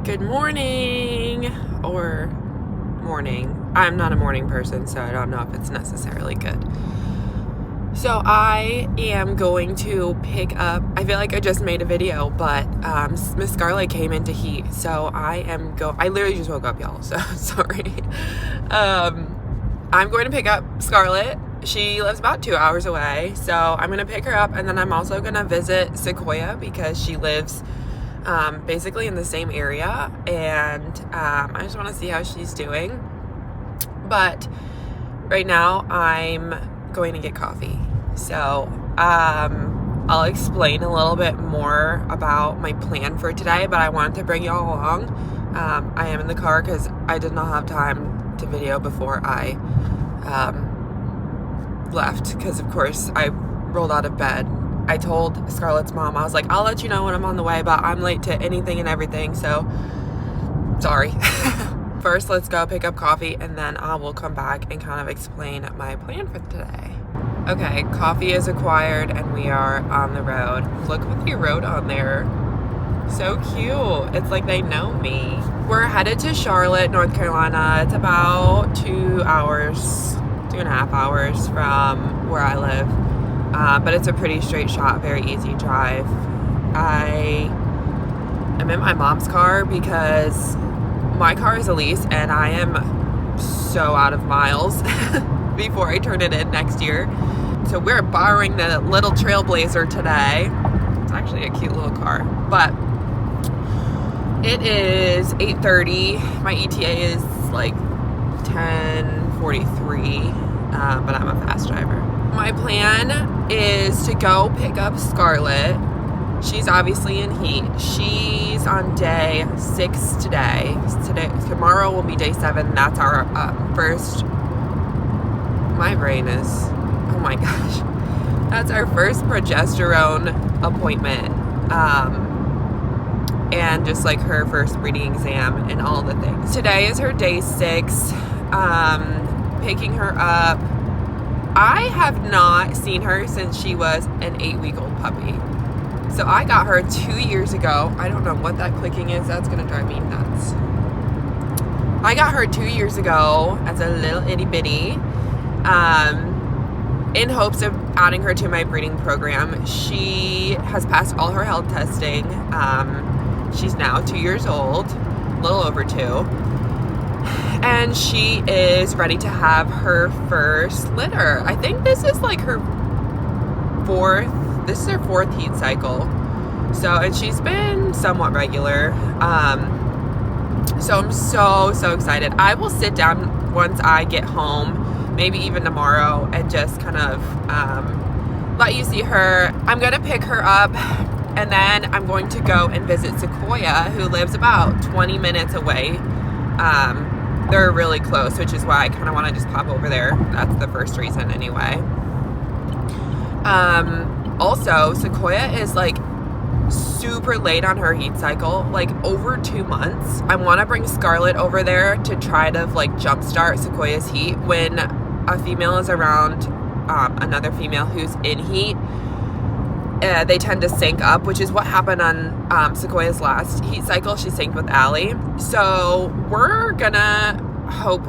Good morning, or morning. I'm not a morning person, so I don't know if it's necessarily good. So I am going to pick up, I feel like I just made a video, but Miss Scarlett came into heat, so I literally just woke up, y'all, so sorry. I'm going to pick up Scarlett. She lives about 2 hours away, so I'm going to pick her up, and then I'm also going to visit Sequoia because she lives basically in the same area, and I just want to see how she's doing. But right now I'm going to get coffee, so I'll explain a little bit more about my plan for today, but I wanted to bring y'all along. I am in the car because I did not have time to video before I left, because of course I rolled out of bed. I told Scarlett's mom, I was like, I'll let you know when I'm on the way, but I'm late to anything and everything, so sorry. First, let's go pick up coffee, and then I will come back and kind of explain my plan for today. Okay, coffee is acquired, and we are on the road. Look what they wrote on there. So cute. It's like they know me. We're headed to Charlotte, North Carolina. It's about 2 hours, 2.5 hours from where I live. But it's a pretty straight shot, very easy drive. I am in my mom's car because my car is a lease and I am so out of miles before I turn it in next year. So we're borrowing the little Trailblazer today. It's actually a cute little car, but it is 8:30. My ETA is like 10:43, but I'm a fast driver. My plan is to go pick up Scarlett. She's obviously in heat. She's on day 6 today. Tomorrow will be day 7. That's our first. My brain is, oh my gosh. That's our first progesterone appointment. And just like her first breeding exam and all the things. Today is her day 6. Picking her up. I have not seen her since she was an 8-week-old puppy. So I got her 2 years ago. I don't know what that clicking is. That's going to drive me nuts. I got her 2 years ago as a little itty bitty, in hopes of adding her to my breeding program. She has passed all her health testing. She's now 2 years old, a little over 2. And she is ready to have her first litter. I think this is like her fourth heat cycle. So, and she's been somewhat regular. So I'm so excited. I will sit down once I get home, maybe even tomorrow, and just kind of let you see her. I'm going to pick her up, and then I'm going to go and visit Sequoia, who lives about 20 minutes away. They're really close, which is why I kind of want to just pop over there. That's the first reason anyway. Also, Sequoia is like super late on her heat cycle, like over 2 months. I want to bring Scarlett over there to try to like jumpstart Sequoia's heat. When a female is around another female who's in heat, they tend to sync up, which is what happened on Sequoia's last heat cycle. She synced with Allie. So we're gonna hope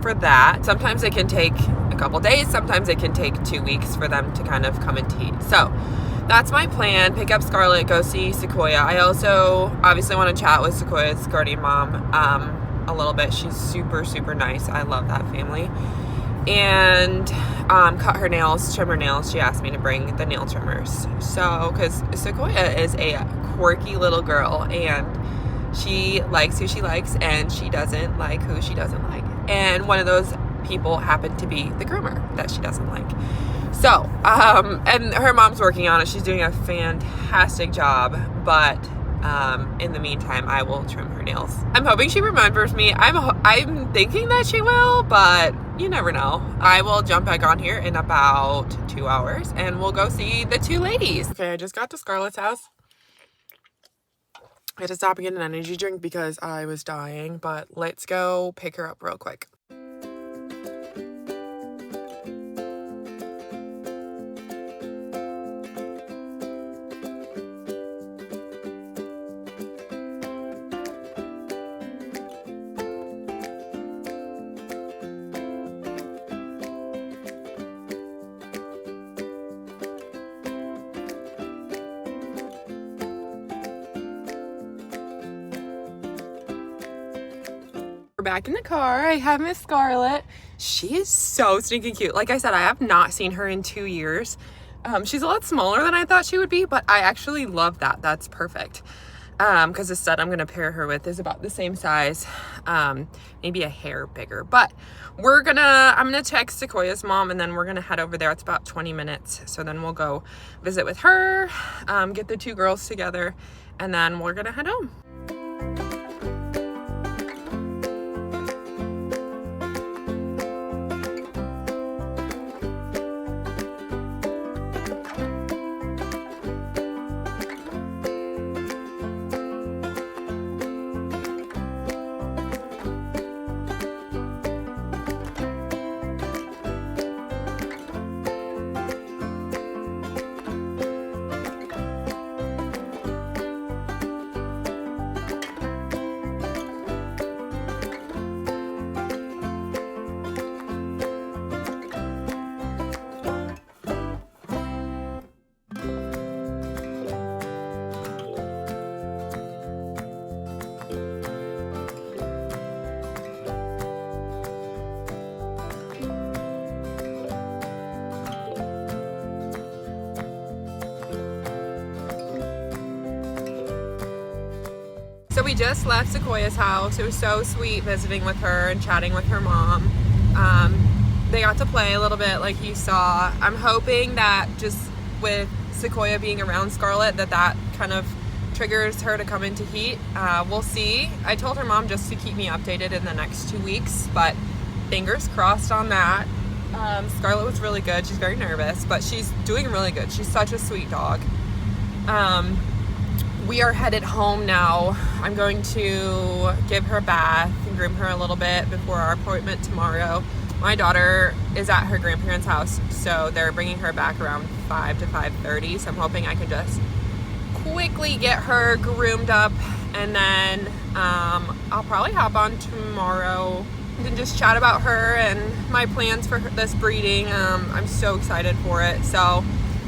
for that. Sometimes it can take a couple days. Sometimes it can take 2 weeks for them to kind of come into heat. So that's my plan. Pick up Scarlett, go see Sequoia. I also obviously want to chat with Sequoia's guardian mom a little bit. She's super nice. I love that family. And cut her nails, trim her nails. She asked me to bring the nail trimmers. So, because Sequoia is a quirky little girl, and she likes who she likes, and she doesn't like who she doesn't like. And one of those people happened to be the groomer that she doesn't like. So, and her mom's working on it. She's doing a fantastic job, but in the meantime, I will trim her nails. I'm hoping she remembers me. I'm thinking that she will, but you never know. I will jump back on here in about 2 hours, and we'll go see the 2 ladies. Okay, I just got to Scarlett's house. I had to stop and get an energy drink because I was dying, but let's go pick her up real quick. We're back in the car. I have Miss Scarlett. She is so stinking cute. Like I said, I have not seen her in 2 years. She's a lot smaller than I thought she would be, but I actually love that. That's perfect. Because the stud I'm going to pair her with is about the same size, maybe a hair bigger. But I'm going to text Sequoia's mom, and then we're going to head over there. It's about 20 minutes. So then we'll go visit with her, get the two girls together, and then we're going to head home. So we just left Sequoia's house. It was so sweet visiting with her and chatting with her mom. They got to play a little bit like you saw. I'm hoping that just with Sequoia being around Scarlett that kind of triggers her to come into heat. We'll see. I told her mom just to keep me updated in the next 2 weeks, but fingers crossed on that. Scarlett was really good. She's very nervous, but she's doing really good. She's such a sweet dog. We are headed home now. I'm going to give her a bath and groom her a little bit before our appointment tomorrow. My daughter is at her grandparents' house, so they're bringing her back around 5 to 5:30. So I'm hoping I can just quickly get her groomed up, and then I'll probably hop on tomorrow and just chat about her and my plans for this breeding. I'm so excited for it. So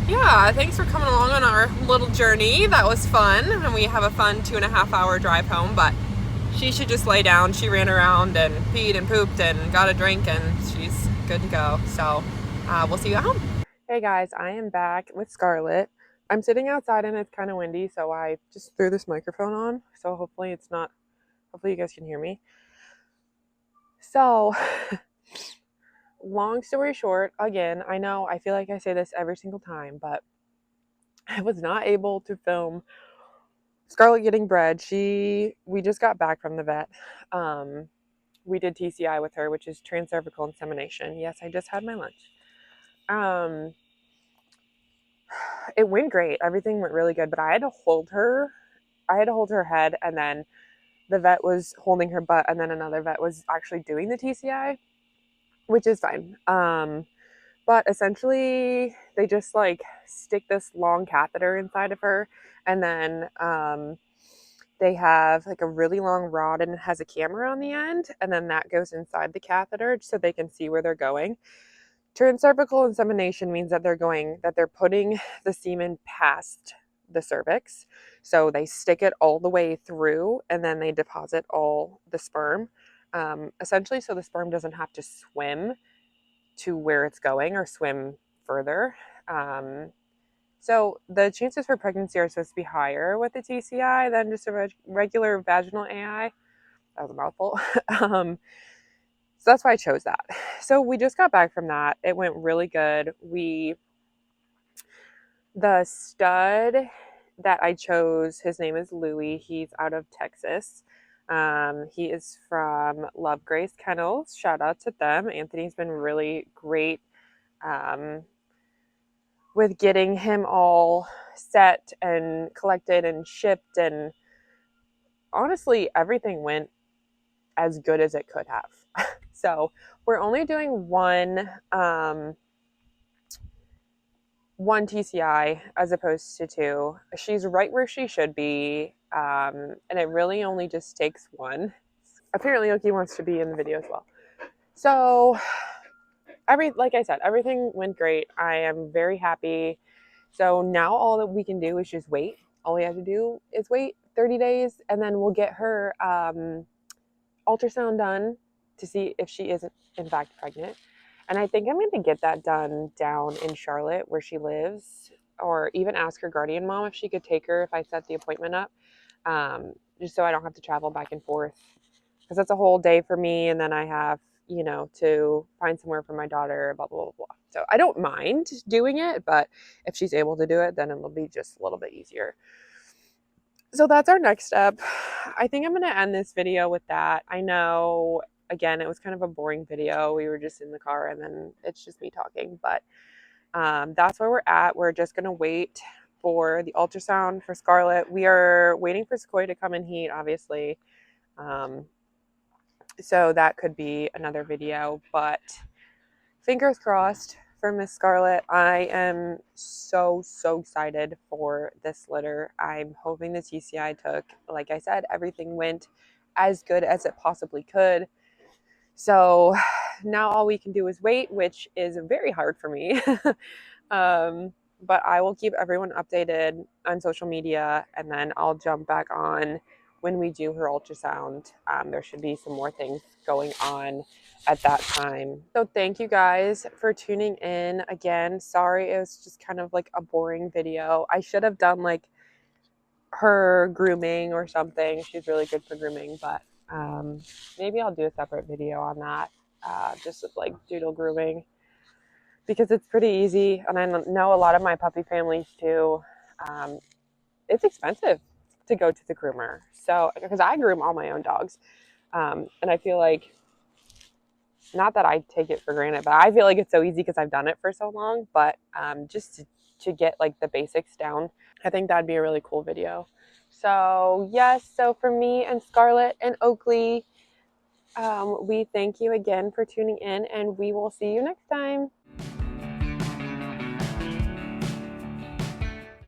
yeah, thanks for coming along on our little journey. That was fun, and we have a fun 2.5-hour drive home, but she should just lay down. She ran around and peed and pooped and got a drink, and she's good to go. So we'll see you at home. Hey guys, I am back with Scarlett. I'm sitting outside and it's kind of windy, so I just threw this microphone on, so hopefully you guys can hear me. So long story short, again, I know I feel like I say this every single time, but I was not able to film Scarlett getting bred. We just got back from the vet. We did TCI with her, which is transcervical insemination. Yes, I just had my lunch. It went great. Everything went really good, but I had to hold her head, and then the vet was holding her butt, and then another vet was actually doing the TCI, which is fine. But essentially they just like stick this long catheter inside of her, and then they have like a really long rod, and it has a camera on the end, and then that goes inside the catheter so they can see where they're going. Transcervical insemination means that they're putting the semen past the cervix. So they stick it all the way through, and then they deposit all the sperm, essentially so the sperm doesn't have to swim to where it's going or swim further. So the chances for pregnancy are supposed to be higher with the TCI than just a regular vaginal AI. That was a mouthful. So that's why I chose that. So we just got back from that. It went really good. The stud that I chose, his name is Louie. He's out of Texas. He is from Love Grace Kennels. Shout out to them. Anthony's been really great with getting him all set and collected and shipped, and honestly, everything went as good as it could have. So we're only doing one TCI as opposed to 2. She's right where she should be, and it really only just takes 1. Apparently Oki wants to be in the video as well. So like I said, everything went great. I am very happy. So now all that we can do is just wait. All we have to do is wait 30 days, and then we'll get her ultrasound done to see if she is in fact pregnant. And I think I'm going to get that done down in Charlotte where she lives, or even ask her guardian mom if she could take her if I set the appointment up, just so I don't have to travel back and forth, because that's a whole day for me. And then I have, to find somewhere for my daughter, blah, blah, blah, blah. So I don't mind doing it, but if she's able to do it, then it'll be just a little bit easier. So that's our next step. I think I'm going to end this video with that. I know, again, it was kind of a boring video. We were just in the car and then it's just me talking, but that's where we're at. We're just going to wait for the ultrasound for Scarlett. We are waiting for Sequoia to come in heat, obviously. So that could be another video, but fingers crossed for Miss Scarlett. I am so excited for this litter. I'm hoping the TCI I took, like I said, everything went as good as it possibly could. So now all we can do is wait, which is very hard for me. But I will keep everyone updated on social media, and then I'll jump back on when we do her ultrasound. There should be some more things going on at that time. So thank you guys for tuning in again. Sorry, it was just kind of like a boring video. I should have done like her grooming or something. She's really good for grooming, but maybe I'll do a separate video on that, just with like doodle grooming, because it's pretty easy. And I know a lot of my puppy families too. It's expensive to go to the groomer. So, because I groom all my own dogs. And I feel like, not that I take it for granted, but I feel like it's so easy because I've done it for so long. But just to get like the basics down, I think that'd be a really cool video. So yes, so for me and Scarlett and Oakley, we thank you again for tuning in, and we will see you next time.